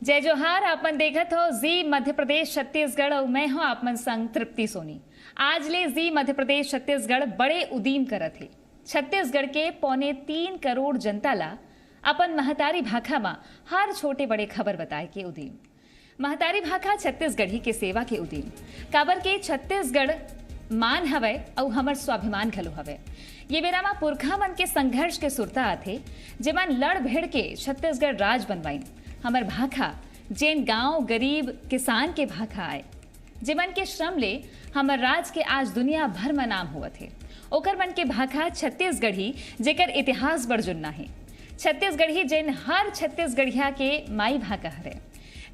जय जोहार। आपमन देखत हो जी मध्य प्रदेश छत्तीसगढ़ और मैं हूं आपमन संग तृप्ति सोनी। आज ले जी मध्य प्रदेश छत्तीसगढ़ बड़े उदीम करत है। छत्तीसगढ़ के 3.25 करोड़ जनता ला अपन महतारी भाखा में हर छोटे बड़े खबर बताए के उदीम। महतारी भाखा छत्तीसगढ़ी के सेवा के उदीम काबर के छत्तीसगढ़ मान हवे और हमर स्वाभिमान घलो हवे। ये बेरा में पुरखा मन के संघर्ष के सुरता आथे जेमन लड़ भिड़ के छत्तीसगढ़ राज बनवाइन। हमर भाखा जेन गांव गरीब किसान के भाखा आए जेमन के श्रम ले हमर राज के आज दुनिया भर में नाम हुआ थे। ओकर मन के भाखा छत्तीसगढ़ी जेकर इतिहास बड़ जुन्ना है। छत्तीसगढ़ी जेन हर छत्तीसगढ़िया के माई भाखा हरे,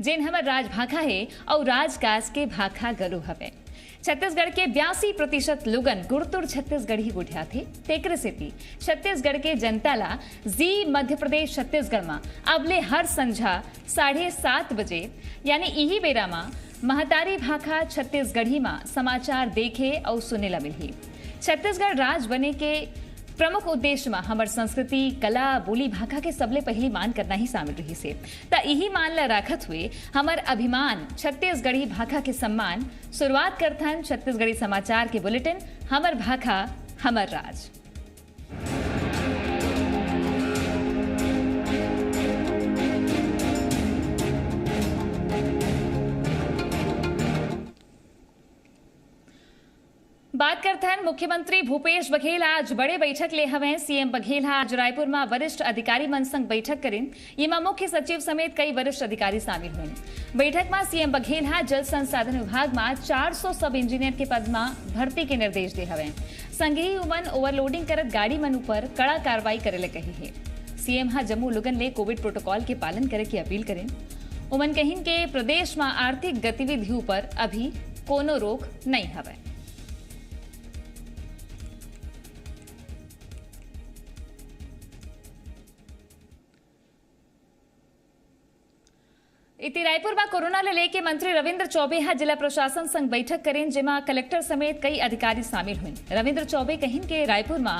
जेन हमर राज भाखा है और राजकाज के भाखा गलू हवे। छत्तीसगढ़ के 82% लोगन गुड़तुर छत्तीसगढ़ी गुठिया थे। तेकरे सेती छत्तीसगढ़ के जनता ला जी मध्य प्रदेश छत्तीसगढ़ में अबले हर संझा 7:30 बजे यानी यही बेरा में महतारी भाखा छत्तीसगढ़ी में समाचार देखे और सुने ला मिली। छत्तीसगढ़ राज बने के प्रमुख उद्देश्य में हमर संस्कृति कला बोली भाखा के सबले पहली मान करना ही शामिल रही से। त यही मान ला राखत हुए हमर अभिमान छत्तीसगढ़ी भाखा के सम्मान शुरुआत करथन छत्तीसगढ़ी समाचार के बुलेटिन हमर भाखा हमर राज। बात करथन मुख्यमंत्री भूपेश बघेल आज बड़े बैठक ले हवे। सीएम बघेल आज रायपुर में वरिष्ठ अधिकारी मन संग बैठक करें। इमा मुख्य सचिव समेत कई वरिष्ठ अधिकारी शामिल हुए। बैठक में सीएम बघेल जल संसाधन विभाग में 400 सब इंजीनियर के पद में भर्ती के निर्देश दे हवे। संगही उमन ओवरलोडिंग करत गाड़ी मन ऊपर कड़ा कार्रवाई करे ले कही है। सीएम जम्मू लोगन ले कोविड प्रोटोकॉल के पालन करे की अपील करें। उमन कहिन के प्रदेश में आर्थिक गतिविधियों पर अभी कोनो रोक नहीं हवे। इति रायपुर में कोरोना ले लेके मंत्री रविंद्र चौबे जिला प्रशासन संग बैठक करें जेमा कलेक्टर समेत कई अधिकारी शामिल हुए। रविंद्र चौबे कहिन के रायपुर में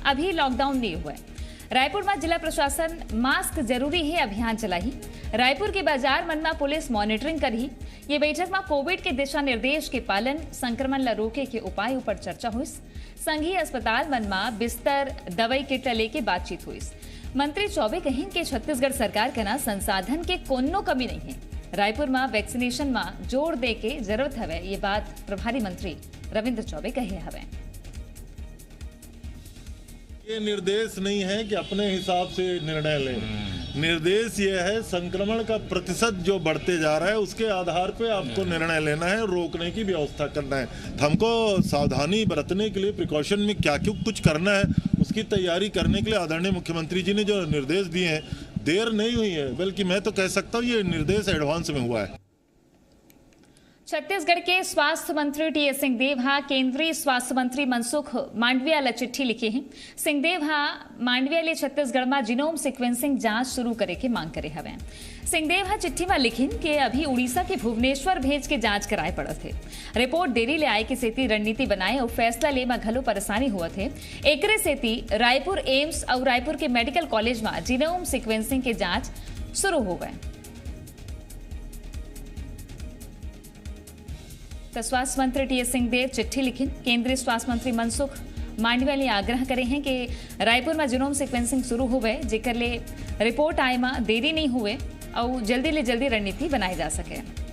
अभी लॉकडाउन नहीं हुआ। रायपुर में जिला प्रशासन मास्क जरूरी है अभियान चलाई। रायपुर के बाजार मन में पुलिस मॉनिटरिंग करी। ये बैठक में कोविड के दिशा निर्देश के पालन संक्रमण ला रोके के उपाय ऊपर चर्चा हुई। संघीय अस्पताल मन में बिस्तर दवाई किट लेके बातचीत हुई। मंत्री चौबे कहिन के छत्तीसगढ़ सरकार के ना संसाधन के कोनो कमी नहीं है। रायपुर में वैक्सीनेशन में जोर दे के जरूरत हवे। ये बात प्रभारी मंत्री रविंद्र चौबे कहे हवे। ये निर्देश नहीं है कि अपने हिसाब से निर्णय लें। निर्देश ये है संक्रमण का प्रतिशत जो बढ़ते जा रहा है उसके आधार पे आपको निर्णय लेना है, रोकने की व्यवस्था करना है। हमको सावधानी बरतने के लिए प्रिकॉशन में क्या क्यों कुछ करना है उसकी तैयारी करने के लिए आदरणीय मुख्यमंत्री जी ने जो निर्देश दिए हैं देर नहीं हुई है, बल्कि मैं तो कह सकता हूँ ये निर्देश एडवांस में हुआ है। छत्तीसगढ़ के स्वास्थ्य मंत्री टीएस सिंहदेव केंद्रीय स्वास्थ्य मंत्री मनसुख मांडविया ला चिट्ठी लिखी है। सिंहदेव मांडविया ले छत्तीसगढ़ में जीनोम सीक्वेंसिंग जांच शुरू करे के मांग करे हवे। सिंहदेव चिट्ठी में लिखिन कि अभी उड़ीसा के भुवनेश्वर भेज के जांच कराए पड़त थे। रिपोर्ट देरी ले आए के सेती रणनीति बनाए और फैसला ले में घलो परेशानी हुआ थे। एकरे सेती रायपुर एम्स और रायपुर के मेडिकल कॉलेज में जीनोम सीक्वेंसिंग के जांच शुरू हो गए। स्वास्थ्य मंत्री टीएस सिंहदेव चिट्ठी लिखी। केंद्रीय स्वास्थ्य मंत्री मनसुख मांडविया ने आग्रह करे हैं कि रायपुर में जीनोम सीक्वेंसिंग शुरू हुए जेकर ले रिपोर्ट आए में देरी नहीं हुए और जल्दी ले जल्दी रणनीति बनाई जा सके।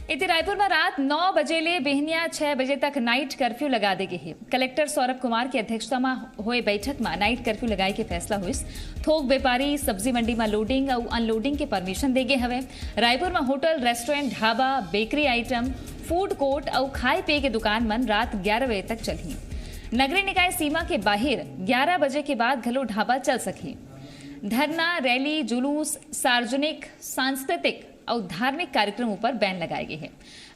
इति रायपुर में रात 9 बजे ले बेहनिया 6 बजे तक नाइट कर्फ्यू लगा दी गई है। कलेक्टर सौरभ कुमार की अध्यक्षता में हुए बैठक में नाइट कर्फ्यू लगाए के फैसला हुई। थोक व्यापारी सब्जी मंडी में लोडिंग और अनलोडिंग के परमिशन दे गए हवे। रायपुर में hotel restaurant dhaba bakery item food court और खाए पिए के दुकान मन रात 11 बजे तक चली। नगरीय निकाय सीमा के बाहर 11 बजे के बाद घलो ढाबा चल सकी। धरना रैली जुलूस सार्वजनिक सांस्कृतिक और धार्मिक कार्यक्रमों पर बैन लगाए गए हैं।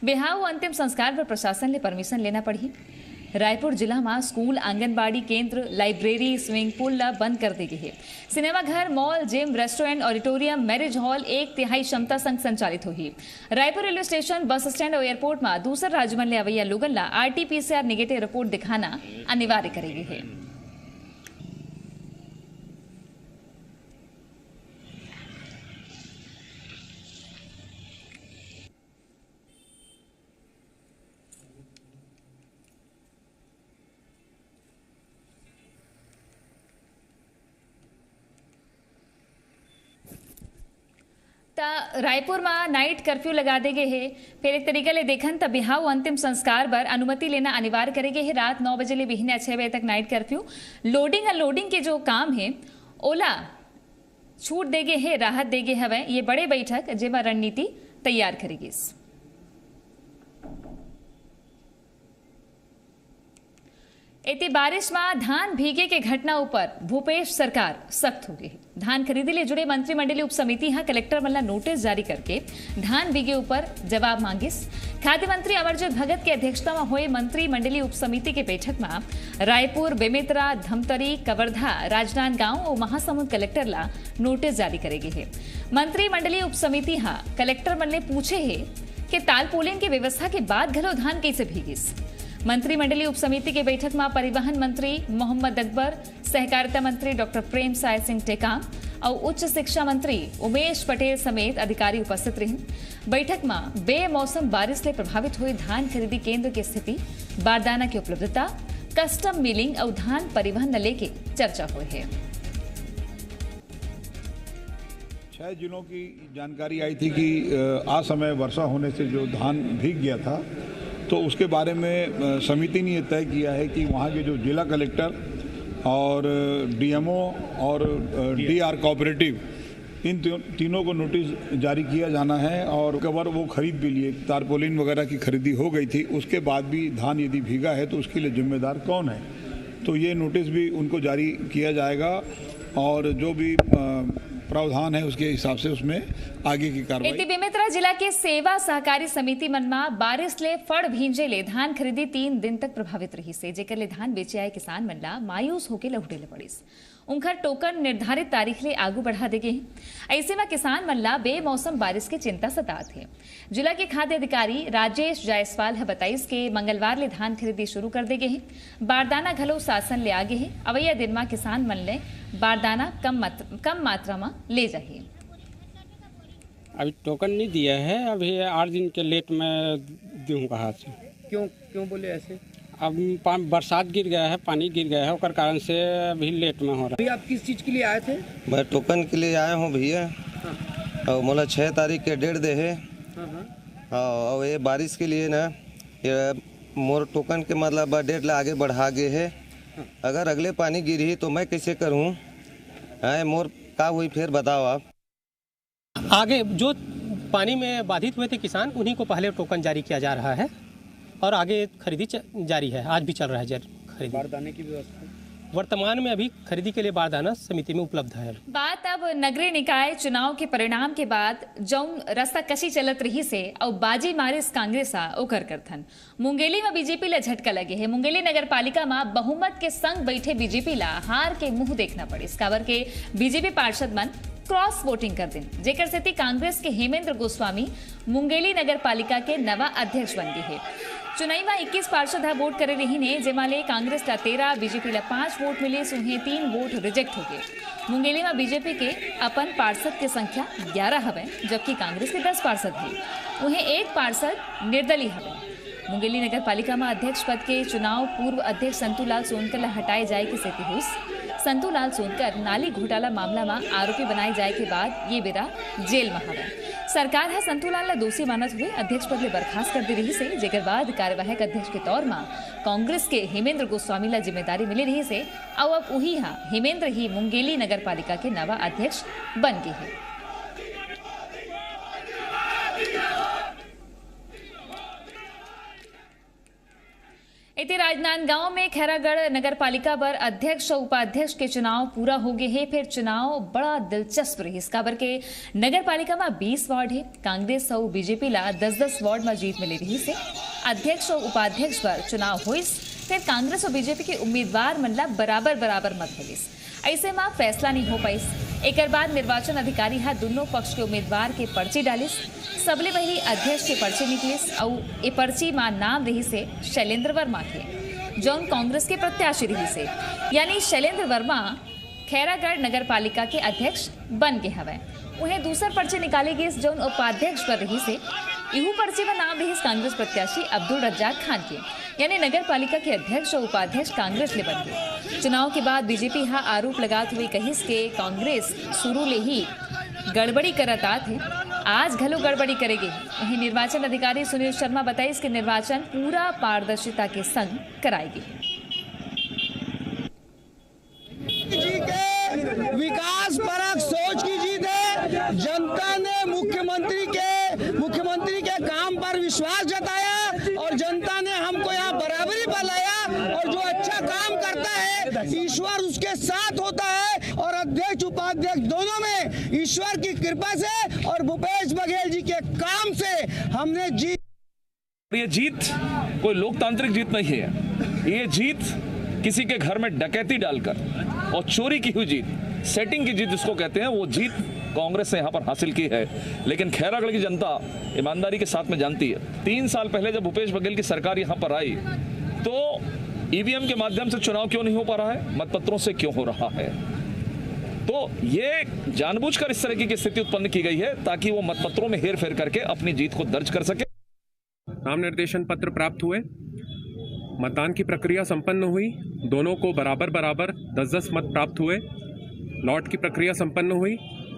बिहाव अंतिम संस्कार पर प्रशासन ने परमिशन लेना पड़ी। रायपुर जिला में स्कूल आंगनबाड़ी केंद्र लाइब्रेरी स्विमिंग पूल ला बंद कर दी गई है। सिनेमा घर mall gym restaurant auditorium marriage hall 1/3 क्षमता संग संचालित हुई। Raipur railway station bus stand और एयरपोर्ट में दूसर राज्य मन ले अवैया लोगन ला RT-PCR निगेटिव रिपोर्ट दिखाना अनिवार्य करेगी है। रायपुर में नाइट कर्फ्यू लगा दे गए है। फिर एक तरीके ले देखन तब बिहाव अंतिम संस्कार पर अनुमति लेना अनिवार्य करेगे है। रात 9 बजे ले बिहने 6 बजे तक नाइट कर्फ्यू। लोडिंग अनलोडिंग के जो काम है ओला छूट देगे है, राहत देगे हवे। ये बड़े बैठक जेमा रणनीति तैयार करेगी। इतनी बारिश में धान भीगे के घटना ऊपर भूपेश सरकार सख्त हो गई है। धान खरीदी ले जुड़े मंत्रिमंडलीय उप समिति हाँ कलेक्टर मल्ला नोटिस जारी करके धान भीगे ऊपर जवाब मांगिस। खाद्य मंत्री अमरजीत भगत की अध्यक्षता में हुए मंत्रिमंडलीय उप समिति के बैठक में रायपुर, बेमेतरा, धमतरी, कवर्धा, राजनांदगांव और महासमुंद कलेक्टर ला नोटिस जारी करेगी है। मंत्रिमंडलीय उप समिति हाँ कलेक्टर मल्ले पूछे है कि तालपोलिंग की व्यवस्था के बाद घलो धान कैसे भीगिस। मंत्रिमंडलीय उप समिति के बैठक में परिवहन मंत्री मोहम्मद अकबर, सहकारिता मंत्री डॉक्टर प्रेम साय सिंह टेकाम और उच्च शिक्षा मंत्री उमेश पटेल समेत अधिकारी उपस्थित रहे। बैठक में बेमौसम बारिश से प्रभावित हुए धान खरीदी केंद्र की स्थिति, बारदाना की उपलब्धता, कस्टम मिलिंग और धान परिवहन न लेके चर्चा हुई है। 6 जिलों की जानकारी आई थी कि असमय वर्षा होने से जो धान भीग गया था, तो उसके बारे में समिति ने तय किया है कि वहाँ के जो जिला कलेक्टर और डीएमओ और डीआर कोऑपरेटिव इन तीनों को नोटिस जारी किया जाना है। और कवर वो खरीद भी लिए, तारपोलिन वगैरह की खरीदी हो गई थी, उसके बाद भी धान यदि भीगा है तो उसके लिए जिम्मेदार कौन है, तो ये नोटिस भी उनको जारी किया जाएगा और जो भी प्रावधान है उसके हिसाब से उसमें आगे की कार्रवाई। बेमेतरा जिला के सेवा सहकारी समिति मनमा बारिश ले फड़ भींजे ले धान खरीदी 3 दिन तक प्रभावित रही से, जेकर ले धान बेचे आए किसान मनला मायूस होके लौटे ले पड़ीस। उनका टोकन निर्धारित तारीख ले आगू बढ़ा देगे हैं। ऐसे में किसान मल्ला बेमौसम बारिश की चिंता सतात है। जिला के खाद्य अधिकारी राजेश जायसवाल है बताइस के मंगलवार ले धान खरीदी शुरू कर देगे हैं। बारदाना घलो शासन ले आगे है। अवैया दिन में किसान मन ले बारदाना कम मात्रा में ले जाइए। अभी टोकन नहीं दिया है, अभी 8 दिन के लेट में दूँ कहा से। क्यों बोले ऐसे? अब बरसात गिर गया है, पानी गिर गया है, उसके कारण से अभी लेट में हो रहा है। अभी आप किस चीज़ के लिए आए थे? मैं टोकन के लिए आया हूँ भैया। और मोला 6 तारीख के डेट दे है। और ये बारिश के लिए ना ये मोर टोकन के मतलब डेट ला आगे बढ़ा गए है। अगर अगले पानी गिरी तो मैं कैसे करूँ? मोर का हुई फिर बताओ आप। आगे जो पानी में बाधित हुए थे किसान, उन्हीं को पहले टोकन जारी किया जा रहा है और आगे खरीदी जारी है। आज भी चल रहा है खरीदी। बारदाने की व्यवस्था वर्तमान में अभी खरीदी के लिए बारदाना समिति में उपलब्ध है। बात अब नगरीय निकाय चुनाव के परिणाम के बाद जौन रास्ता कशी चलत रही से और बाजी मारिस कांग्रेस ओकर करथन। मुंगेली में बीजेपी ला झटका लगे है। मुंगेली नगर पालिका में बहुमत के संग बैठे बीजेपी ला हार के मुंह देखना पड़े। काबर के बीजेपी पार्षद मन क्रॉस वोटिंग कर दिन, जेकर सेती कांग्रेस के हेमेंद्र गोस्वामी मुंगेली नगर पालिका के नवा अध्यक्ष बन गए है। चुनाई में 21 पार्षद वोट करे रही ने, जेमा ले कांग्रेस ला 13, बीजेपी ला 5 वोट मिले, उन्हें 3 वोट रिजेक्ट हो गए। मुंगेली में बीजेपी के अपन पार्षद की संख्या 11 हवे, जबकि कांग्रेस के 10 पार्षद है। उन्हें 1 पार्षद निर्दलीय हवे। मुंगेली नगर पालिका में अध्यक्ष पद के चुनाव पूर्व अध्यक्ष संतूलाल सोनकर ला हटाए जाए की स्थिति हुई। संतूलाल सोनकर नाली घोटाला मामला में आरोपी बनाए जाए के बाद ये बेरा जेल में हवे। सरकार है संतूलाल ला दोषी मानत हुए अध्यक्ष पद ले बर्खास्त कर दे रही से, जेकर बाद कार्यवाहक अध्यक्ष के तौर में कांग्रेस के हेमेंद्र गोस्वामी ला जिम्मेदारी मिली रही से और अब वही हेमेंद्र ही मुंगेली नगर पालिका के नवा अध्यक्ष बन गए हैं। इतने राजनांदगांव में खैरागढ़ नगर पालिका पर अध्यक्ष और उपाध्यक्ष के चुनाव पूरा हो गए हैं। फिर चुनाव बड़ा दिलचस्प रही। इस काबर के नगर पालिका में 20 वार्ड है। कांग्रेस और बीजेपी ला 10-10 वार्ड में जीत मिली रही से अध्यक्ष और उपाध्यक्ष पर चुनाव हुई। फिर कांग्रेस और बीजेपी के उम्मीदवार मनला बराबर मत मिलिस। ऐसे में फैसला नहीं हो पाइस। एक बाद निर्वाचन अधिकारी दोनों पक्ष के उम्मीदवार के पर्ची डालिस। सबले पहले अध्यक्ष के पर्ची निकलिस और ये पर्ची में नाम रही से शैलेंद्र वर्मा के, जौन कांग्रेस के प्रत्याशी रही से, यानी शैलेंद्र वर्मा खैरागढ़ नगर पालिका के अध्यक्ष बन गए हवे। उन्हें दूसर पर्ची निकाली गई जौन उपाध्यक्ष पर रही से। इहू पर्ची में नाम रही कांग्रेस प्रत्याशी अब्दुल रज्जाक खान के, यानी नगर पालिका के अध्यक्ष और उपाध्यक्ष कांग्रेस ले बन गए। चुनाव के बाद बीजेपी आरोप लगाते हुए कहिस के कांग्रेस शुरू ले ही गड़बड़ी करत आत है। आज घलो गड़बड़ी करेगी। वहीं निर्वाचन अधिकारी सुनील शर्मा बताइए कि निर्वाचन पूरा पारदर्शिता के संग कराएगी। विकास परक सोच की जीत है। जनता ने मुख्यमंत्री के काम पर विश्वास जताया और जनता ने हमको यहाँ बराबरी पर लाया और जो अच्छा काम करता है ईश्वर उसके साथ होता है और अध्यक्ष उपाध्यक्ष दोनों में ईश्वर की कृपा से और भूपेश बघेल जी के काम से हमने जीत। ये जीत कोई लोकतांत्रिक जीत नहीं है, ये जीत किसी के घर में डकैती डालकर और चोरी की हुई जीत, सेटिंग की जीत जिसको कहते हैं, वो जीत कांग्रेस ने यहाँ पर हासिल की है। लेकिन खैरागढ़ की जनता ईमानदारी के साथ में जानती है। 3 साल पहले जब भूपेश बघेल की सरकार यहाँ पर आई तो ईवीएम के माध्यम से चुनाव क्यों नहीं हो पा रहा है, मतपत्रों से क्यों हो रहा है। तो ये जानबूझकर इस तरह की स्थिति उत्पन्न की गई है ताकि वो मतपत्रों में हेर फेर करके अपनी जीत को दर्ज कर सके। नाम निर्देशन पत्र प्राप्त हुए, मतदान की प्रक्रिया संपन्न हुई, दोनों को बराबर 10-10 मत प्राप्त हुए। लॉट की प्रक्रिया संपन्न हुई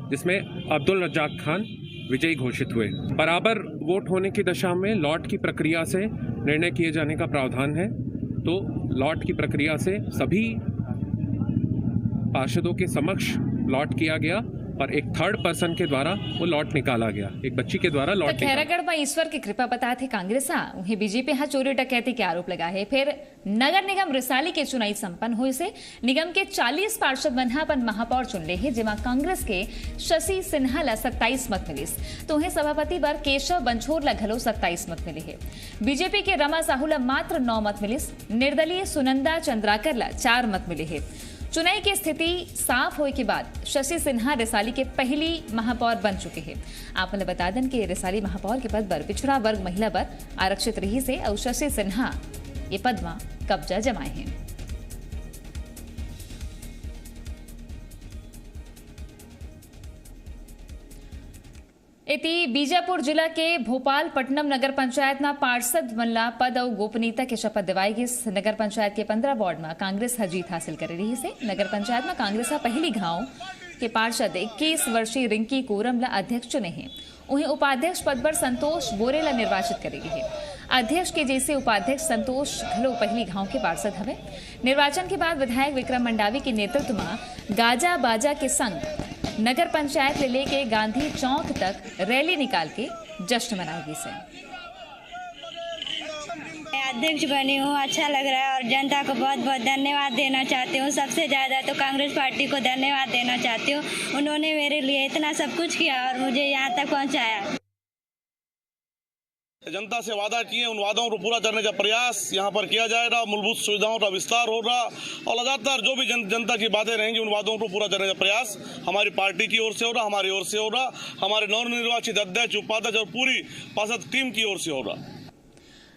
जिसमें अब्दुल रज्जाक खान विजयी घोषित हुए। बराबर वोट होने की दशा में लॉट की प्रक्रिया से निर्णय किए जाने का प्रावधान है। तो लॉट की प्रक्रिया से सभी पार्षदों के समक्ष लॉट किया गया और एक थर्ड पर्सन के द्वारा वो लॉट निकाला गया, एक बच्ची के द्वारा लॉट। खैरागढ़ में ईश्वर की कृपा बता थे कांग्रेस वहीं बीजेपी यहाँ चोरी डकैती के आरोप लगा है। फिर नगर निगम रिसाली के चुनाई संपन्न हुए से निगम के 40 पार्षद मनहापन महापौर चुन ले है, जिमा कांग्रेस के शशि सिन्हा ला 27 मत मिले तो उन्हें सभापति बर केशव बंछोर ला घलो 27 मत मिले है। बीजेपी के रमा साहू ला मात्र 9 मत मिले, निर्दलीय सुनंदा चंद्राकर ला 4 मत मिले है। चुनाई की स्थिति साफ होने के बाद शशि सिन्हा रिसाली के पहली महापौर बन चुके हैं। आपने बता दें कि रिसाली महापौर के पद पर पिछड़ा वर्ग महिला पर आरक्षित रही से और शशि सिन्हा ये पद में कब्जा जमाए हैं। इति बीजापुर जिला के भोपालपट्टनम नगर पंचायत में पार्षद मल्ला पद और गोपनीयता के शपथ दिवाएगी। नगर पंचायत के 15 वार्ड में कांग्रेस जीत हासिल कर रही है। नगर पंचायत में कांग्रेस पहली गांव के पार्षद 21 वर्षीय रिंकी कोरम ला अध्यक्ष चुने हैं। उन्हें उपाध्यक्ष पद पर संतोष बोरेला निर्वाचित करेगी है। अध्यक्ष के जैसे उपाध्यक्ष संतोष घलो पहली गांव के पार्षद हवे। निर्वाचन के बाद विधायक विक्रम मंडावी के नेतृत्व में गाजा बाजा के संग नगर पंचायत ले लेके गांधी चौक तक रैली निकाल के जश्न मनाएगी से। अध्यक्ष बनी हूँ, अच्छा लग रहा है और जनता को बहुत बहुत धन्यवाद देना चाहती हूँ। सबसे ज़्यादा तो कांग्रेस पार्टी को धन्यवाद देना चाहती हूँ। उन्होंने मेरे लिए इतना सब कुछ किया और मुझे यहाँ तक पहुँचाया। जनता से वादा किए, उन वादों को पूरा करने का प्रयास यहाँ पर किया जाएगा। मूलभूत सुविधाओं का विस्तार होगा और लगातार जो भी जनता की बातें रहेंगी उन वादों को पूरा करने का प्रयास हमारी पार्टी की ओर से होगा, हमारी ओर से होगा, हमारे नवनिर्वाचित अध्यक्ष उपाध्यक्ष और पूरी पार्षद टीम की ओर से होगा।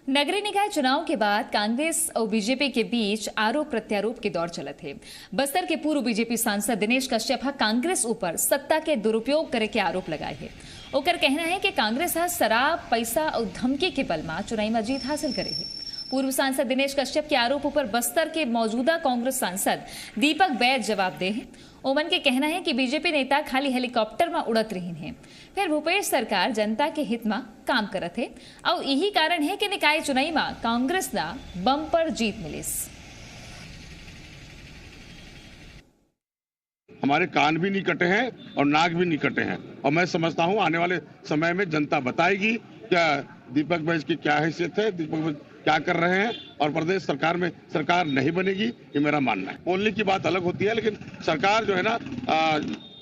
नगरीय निकाय चुनाव के बाद कांग्रेस और बीजेपी के बीच आरोप प्रत्यारोप के दौर चले थे। बस्तर के पूर्व बीजेपी सांसद दिनेश कश्यप कांग्रेस ऊपर सत्ता के दुरुपयोग करे के आरोप लगाए हैं। ओकर कहना है कि कांग्रेस शराब, पैसा और धमकी के बल में चुनाई में जीत हासिल करे है। पूर्व सांसद दिनेश कश्यप के आरोप पर बस्तर के मौजूदा कांग्रेस सांसद दीपक बैद जवाब दे हैं। ओमन के कहना है कि बीजेपी नेता खाली हेलीकॉप्टर में उड़त रही हैं। फिर भूपेश सरकार जनता के हित में काम करत है और यही कारण है कि निकाय चुनाई में कांग्रेस ना बम्पर जीत मिली। हमारे कान भी नहीं कटे हैं और नाक भी नहीं कटे हैं और मैं समझता हूं आने वाले समय में जनता बताएगी क्या दीपक बैज की क्या हैसियत है, दीपक बैज क्या कर रहे हैं और प्रदेश सरकार में सरकार नहीं बनेगी, ये मेरा मानना है। बोलने की बात अलग होती है लेकिन सरकार जो है ना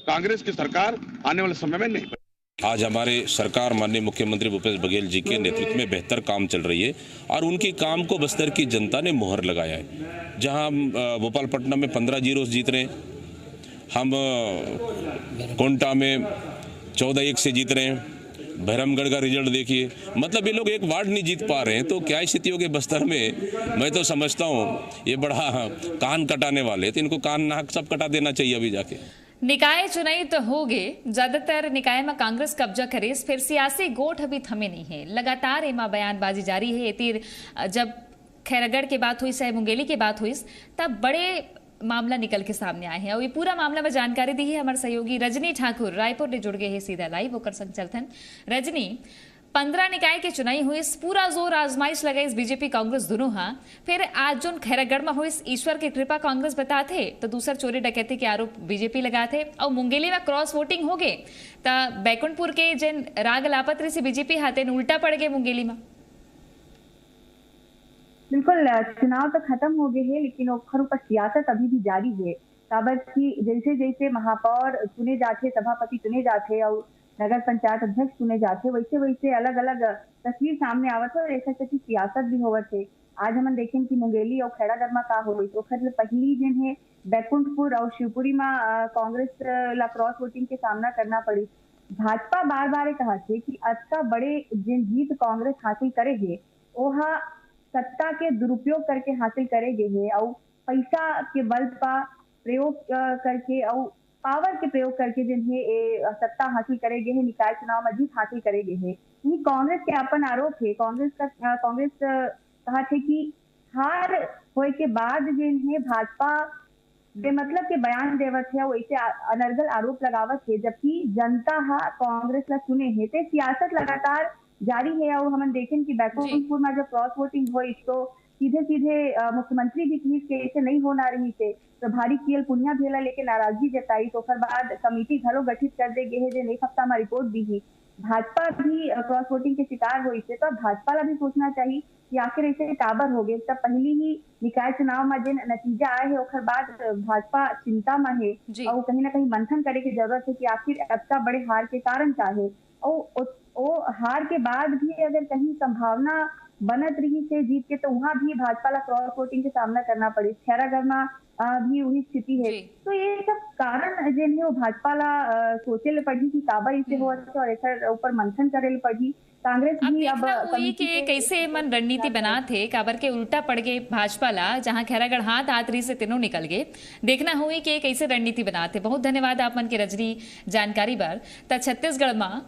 कांग्रेस की सरकार आने वाले समय में नहीं बनेगी। आज हमारे सरकार माननीय मुख्यमंत्री भूपेश बघेल जी के नेतृत्व में बेहतर काम चल रही है और उनके काम को बस्तर की जनता ने मुहर लगाया है। जहां भोपालपट्टनम में 15 जीरो जीत रहे हैं, हम कोंटा में 14-1 से जीत रहे हैं। भैरमगढ़ का रिजल्ट देखिए, मतलब ये लोग एक वार्ड नहीं जीत पा रहे हैं तो क्या स्थिति होगी बस्तर में। मैं तो समझता हूँ ये बड़ा कान कटाने वाले, तो इनको कान नाक सब कटा देना चाहिए अभी जाके। निकाय चुनाई तो हो गए, ज्यादातर निकाय में कांग्रेस कब्जा करे, फिर सियासी गोठ अभी थमे नहीं है। लगातार एमा बयानबाजी जारी है। तीर जब खैरागढ़ की बात हुई, चाहे मुंगेली की बात हुई, तब बड़े मामला निकल के सामने आए हैं और ये पूरा मामला में जानकारी दी है हमारे सहयोगी रजनी ठाकुर रायपुर ने जुड़ गए हैं सीधा लाइव होकर संचलन। रजनी, 15 निकाय के चुनाई हुई पूरा जोर आजमाइश लगे इस बीजेपी कांग्रेस दोनों हाँ, फिर आज जो खैरागढ़ में हुई ईश्वर की कृपा कांग्रेस बताते तो दूसर चोरी डकैती के आरोप बीजेपी लगाते और मुंगेली में क्रॉस वोटिंग हो गए तो बैकुंठपुर के जिन राग लापत्री से बीजेपी हाथे उल्टा पड़ गए मुंगेली में। बिल्कुल, चुनाव तो खत्म हो गए हैं लेकिन ओखर ऊपर सियासत अभी भी जारी है। काबर की जैसे जैसे महापौर चुने जाते, सभापति चुने जाते और नगर पंचायत अध्यक्ष चुने जाते, वैसे वैसे अलग अलग तस्वीर सामने आवत है और ऐसा की सियासत भी होवत है। आज हम देखें कि मुंगेली और खैरागढ़ में का हो तो पहली जिन है बैकुंठपुर और शिवपुरी में कांग्रेस ला क्रॉस वोटिंग के सामना करना पड़ी। भाजपा बार बार कहा थे कि अच्छा बड़े जिन जीत कांग्रेस हासिल करेगे वह सत्ता के दुरुपयोग करके हासिल करेगे है और पैसा के बल पर प्रयोग करके और पावर के प्रयोग करके जिन्हें सत्ता हासिल करेगे है, निकाय चुनाव में जीत हासिल करेगे है। ये कांग्रेस के अपन आरोप है। कांग्रेस कहा थे कि हार होए के बाद जिन्हें भाजपा बेमतलब के बयान देवत है वैसे अनर्गल आरोप लगावत है, जबकि जनता कांग्रेस ला चुने है। ते सियासत लगातार जारी है और हम देखें कि बैकुंठपुर में जब क्रॉस वोटिंग हुई तो सीधे सीधे मुख्यमंत्री भी कही के ऐसे नहीं होना रही थे, प्रभारी केएल पुनिया भेला लेके नाराजगी जताई तो फिर बाद कमेटी घरों गठित कर दे गए है, एक हफ्ता में रिपोर्ट दी ही। भाजपा भी क्रॉस वोटिंग के शिकार हुई थे, तो भाजपा ला भी सोचना चाहिए कि आखिर ऐसे काबर हो गए। तब पहली ही निकाय चुनाव में जिन नतीजा आए है उसके बाद भाजपा चिंता में है और कहीं ना कहीं मंथन करे की जरूरत है कि आखिर अब बड़े हार के कारण क्या है और हार के बाद भी अगर कहीं संभावना बनत रही से जीत के तो वहां भी भाजपा ला क्रॉस वोटिंग के सामना करना पड़ी। खैरागढ़ में भी वही स्थिति है। तो ये सब कारण जिन है वो भाजपा ला सोचे ले पड़ी कि काबर इसे हो और ऐसा ऊपर मंथन करे ले पड़ी। कांग्रेस भी अब के कैसे मन रणनीति बना थे काबर के उल्टा पड़ गए भाजपा ला, जहां खैरागढ़ हाथ आतरी से तीनों निकल गए। देखना हुई कि कैसे रणनीति बनाते। बहुत धन्यवाद आप मन के रजनी जानकारी पर। छत्तीसगढ़ में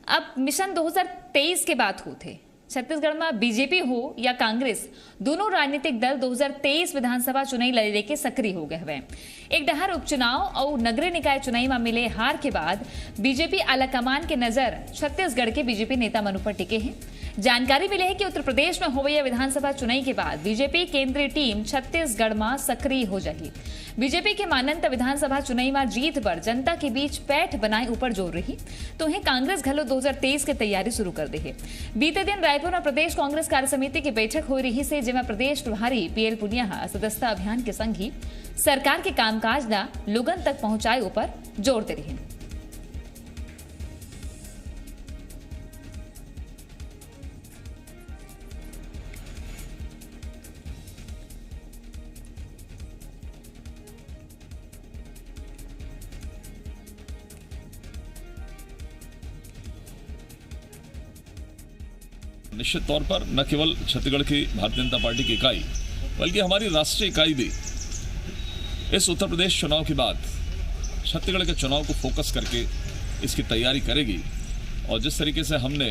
अब मिशन 2023 के बात होते छत्तीसगढ़ में बीजेपी हो या कांग्रेस, दोनों राजनीतिक दल 2023 विधानसभा चुनाव लड़ने के सक्रिय हो गए हुए। एक डहर उपचुनाव और नगरीय निकाय चुनाव में मिले हार के बाद बीजेपी आलाकमान के नजर छत्तीसगढ़ के बीजेपी नेता मनु पर टिके हैं। जानकारी मिली है कि उत्तर प्रदेश में हुए विधानसभा चुनाव के बाद बीजेपी केंद्रीय टीम छत्तीसगढ़ में सक्रिय हो जाएगी। बीजेपी के मानंत विधानसभा चुनाव में जीत पर जनता के बीच पैठ बनाए ऊपर जोर रही तो उन्हें कांग्रेस घलो 2023 की तैयारी शुरू कर दी है। बीते दिन रायपुर में प्रदेश कांग्रेस कार्य समिति की बैठक हो रही से जिसमें प्रदेश प्रभारी पीएल पुनिया सदस्यता अभियान के संग ही सरकार के कामकाज न लोगन तक पहुंचाए ऊपर जोर दे रही। निश्चित तौर पर न केवल छत्तीसगढ़ की भारतीय जनता पार्टी की इकाई बल्कि हमारी राष्ट्रीय इकाई भी इस उत्तर प्रदेश चुनाव के बाद छत्तीसगढ़ के चुनाव को फोकस करके इसकी तैयारी करेगी। और जिस तरीके से हमने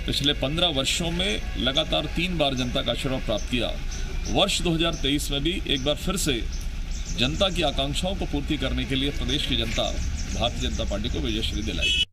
पिछले 15 वर्षों में लगातार 3 बार जनता का आशीर्वाद प्राप्त किया, वर्ष 2023 में भी एक बार फिर से जनता की आकांक्षाओं को पूर्ति करने के लिए प्रदेश की जनता भारतीय जनता पार्टी को विजयश्री दिलाएगी।